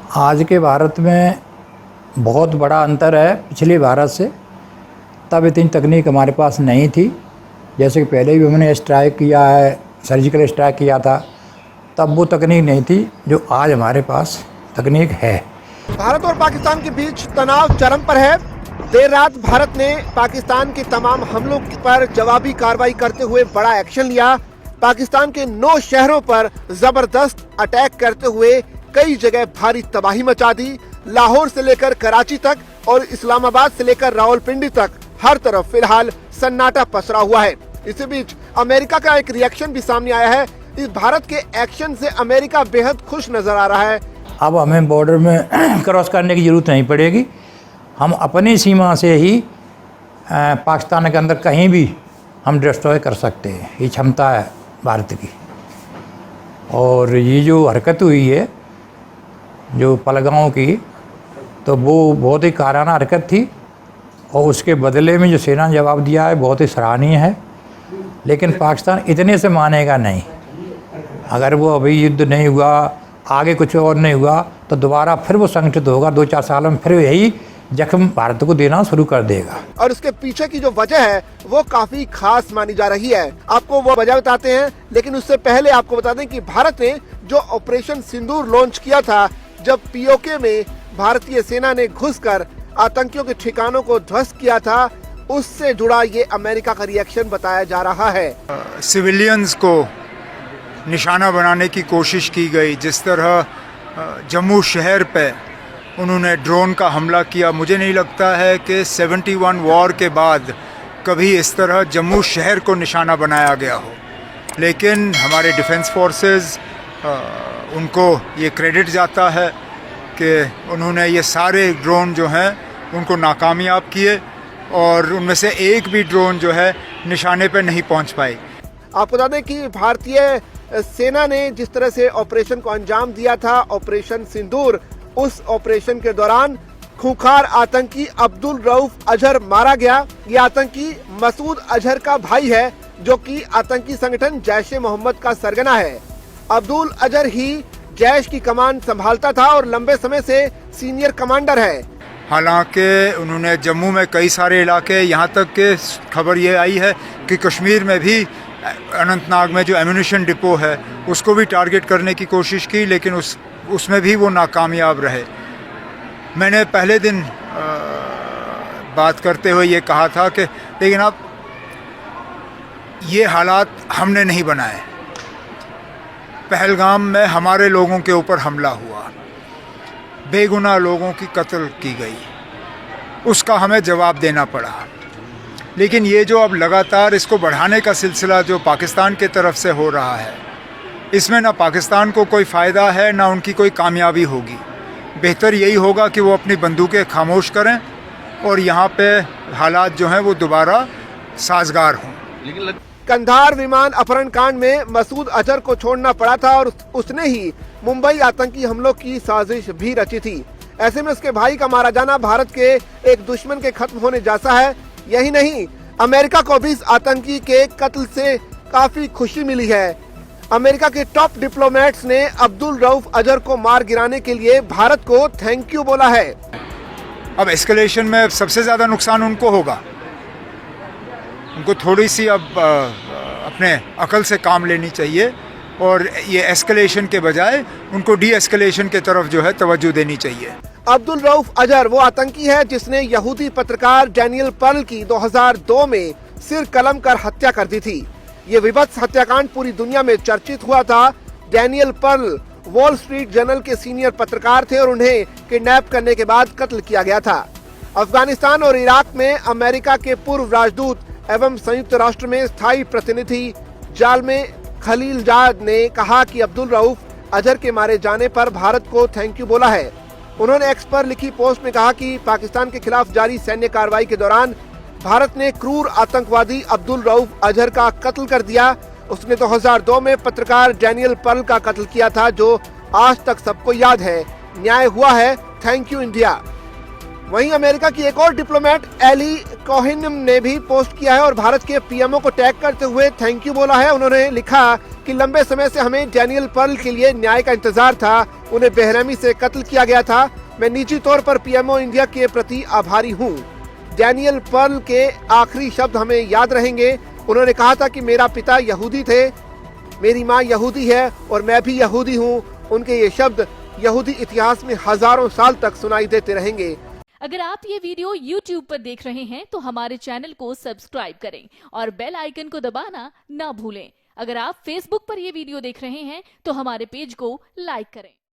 आज के भारत में बहुत बड़ा अंतर है पिछले भारत से। तब इतनी तकनीक हमारे पास नहीं थी। जैसे कि पहले भी हमने स्ट्राइक किया है, सर्जिकल स्ट्राइक किया था, तब वो तकनीक नहीं थी जो आज हमारे पास तकनीक है। भारत और पाकिस्तान के बीच तनाव चरम पर है। देर रात भारत ने पाकिस्तान के तमाम हमलों पर जवाबी कार्रवाई करते हुए बड़ा एक्शन लिया। पाकिस्तान के 9 शहरों पर जबरदस्त अटैक करते हुए कई जगह भारी तबाही मचा दी। लाहौर से लेकर कराची तक और इस्लामाबाद से लेकर रावलपिंडी तक हर तरफ फिलहाल सन्नाटा पसरा हुआ है। इसी बीच अमेरिका का एक रिएक्शन भी सामने आया है। इस भारत के एक्शन से अमेरिका बेहद खुश नजर आ रहा है। अब हमें बॉर्डर में क्रॉस करने की ज़रूरत नहीं पड़ेगी। हम अपनी सीमा से ही पाकिस्तान के अंदर कहीं भी हम डिस्ट्रॉय कर सकते हैं। ये क्षमता है भारत की। और ये जो हरकत हुई है जो पहलगाम की, तो वो बहुत ही काराना हरकत थी और उसके बदले में जो सेना ने जवाब दिया है बहुत ही सराहनीय है। लेकिन पाकिस्तान इतने से मानेगा नहीं। अगर वो अभी युद्ध नहीं हुआ, आगे कुछ और नहीं हुआ, तो दोबारा फिर वो संगठित होगा। 2-4 सालों में फिर यही जख्म भारत को देना शुरू कर देगा। और उसके पीछे की जो वजह है वो काफी खास मानी जा रही है। आपको वो वजह बताते हैं, लेकिन उससे पहले आपको बता दें कि भारत ने जो ऑपरेशन सिंदूर लॉन्च किया था, जब पीओके में भारतीय सेना ने घुसकर आतंकियों के ठिकानों को ध्वस्त किया था, उससे जुड़ा ये अमेरिका का रिएक्शन बताया जा रहा है। सिविलियंस को निशाना बनाने की कोशिश की गई। जिस तरह जम्मू शहर पे उन्होंने ड्रोन का हमला किया, मुझे नहीं लगता है कि 71 वॉर के बाद कभी इस तरह जम्मू शहर को निशाना बनाया गया हो। लेकिन हमारे डिफेंस फोर्सेस उनको ये क्रेडिट जाता है कि उन्होंने ये सारे ड्रोन जो हैं उनको नाकामयाब किए और उनमें से एक भी ड्रोन जो है निशाने पर नहीं पहुंच पाई। आपको बता दें कि भारतीय सेना ने जिस तरह से ऑपरेशन को अंजाम दिया था, ऑपरेशन सिंदूर, उस ऑपरेशन के दौरान खूंखार आतंकी अब्दुल रऊफ अजहर मारा गया। ये आतंकी मसूद अजहर का भाई है, जो कि आतंकी संगठन जैश-ए मोहम्मद का सरगना है। अब्दुल अजहर ही जैश की कमान संभालता था और लंबे समय से सीनियर कमांडर है। हालांकि उन्होंने जम्मू में कई सारे इलाके, यहाँ तक कि खबर ये आई है कि कश्मीर में भी अनंतनाग में जो एम्यूनिशन डिपो है उसको भी टारगेट करने की कोशिश की, लेकिन उसमें भी वो नाकामयाब रहे। मैंने पहले दिन बात करते हुए ये कहा था कि लेकिन अब ये हालात हमने नहीं बनाए। पहलगाम में हमारे लोगों के ऊपर हमला हुआ, बेगुनाह लोगों की कत्ल की गई, उसका हमें जवाब देना पड़ा। लेकिन ये जो अब लगातार इसको बढ़ाने का सिलसिला जो पाकिस्तान के तरफ से हो रहा है, इसमें ना पाकिस्तान को कोई फ़ायदा है ना उनकी कोई कामयाबी होगी। बेहतर यही होगा कि वो अपनी बंदूकें खामोश करें और यहाँ पे हालात जो हैं वो दोबारा साजगार हों। कंधार विमान अपहरण कांड में मसूद अजहर को छोड़ना पड़ा था और उसने ही मुंबई आतंकी हमलों की साजिश भी रची थी। ऐसे में उसके भाई का मारा जाना भारत के एक दुश्मन के खत्म होने जैसा है। यही नहीं, अमेरिका को भी इस आतंकी के कत्ल से काफी खुशी मिली है। अमेरिका के टॉप डिप्लोमेट्स ने अब्दुल रऊफ अजहर को मार गिराने के लिए भारत को थैंक यू बोला है। अब एस्केलेशन में सबसे ज्यादा नुकसान उनको होगा। उनको थोड़ी सी अब अपने अकल से काम लेनी चाहिए और ये एस्केलेशन के बजाय उनको डी एस्केलेशन के तरफ जो है तवज्जो देनी चाहिए। अब्दुल रऊफ अजहर वो आतंकी है जिसने यहूदी पत्रकार डैनियल पर्ल की 2002 में सिर कलम कर हत्या कर दी थी। ये विभत्स हत्याकांड पूरी दुनिया में चर्चित हुआ था। Daniel Pearl Wall Street Journal के सीनियर पत्रकार थे और उन्हें किडनैप करने के बाद कत्ल किया गया था। अफगानिस्तान और इराक में अमेरिका के पूर्व राजदूत एवं संयुक्त राष्ट्र में स्थायी प्रतिनिधि जालमे खलीलजाद ने कहा कि अब्दुल रऊफ अजहर के मारे जाने पर भारत को थैंक यू बोला है। उन्होंने एक्स पर लिखी पोस्ट में कहा कि पाकिस्तान के खिलाफ जारी सैन्य कार्रवाई के दौरान भारत ने क्रूर आतंकवादी अब्दुल रऊफ अजहर का कत्ल कर दिया। उसने 2002 में पत्रकार डैनियल पर्ल का कत्ल किया था, जो आज तक सबको याद है। न्याय हुआ है, थैंक यू इंडिया। वहीं अमेरिका की एक और डिप्लोमेट एली कोहेन ने भी पोस्ट किया है और भारत के पीएमओ को टैग करते हुए थैंक यू बोला है। उन्होंने लिखा कि लंबे समय से हमें डैनियल पर्ल के लिए न्याय का इंतजार था, उन्हें बेरहमी से कत्ल किया गया था। मैं निजी तौर पर पीएमओ इंडिया के प्रति आभारी हूँ। डैनियल पर्ल के आखिरी शब्द हमें याद रहेंगे। उन्होंने कहा था कि मेरा पिता यहूदी थे, मेरी माँ यहूदी है और मैं भी यहूदी हूँ। उनके ये शब्द यहूदी इतिहास में हजारों साल तक सुनाई देते रहेंगे। अगर आप ये वीडियो YouTube पर देख रहे हैं तो हमारे चैनल को सब्सक्राइब करें और बेल आइकन को दबाना ना भूलें। अगर आप Facebook पर ये वीडियो देख रहे हैं तो हमारे पेज को लाइक करें।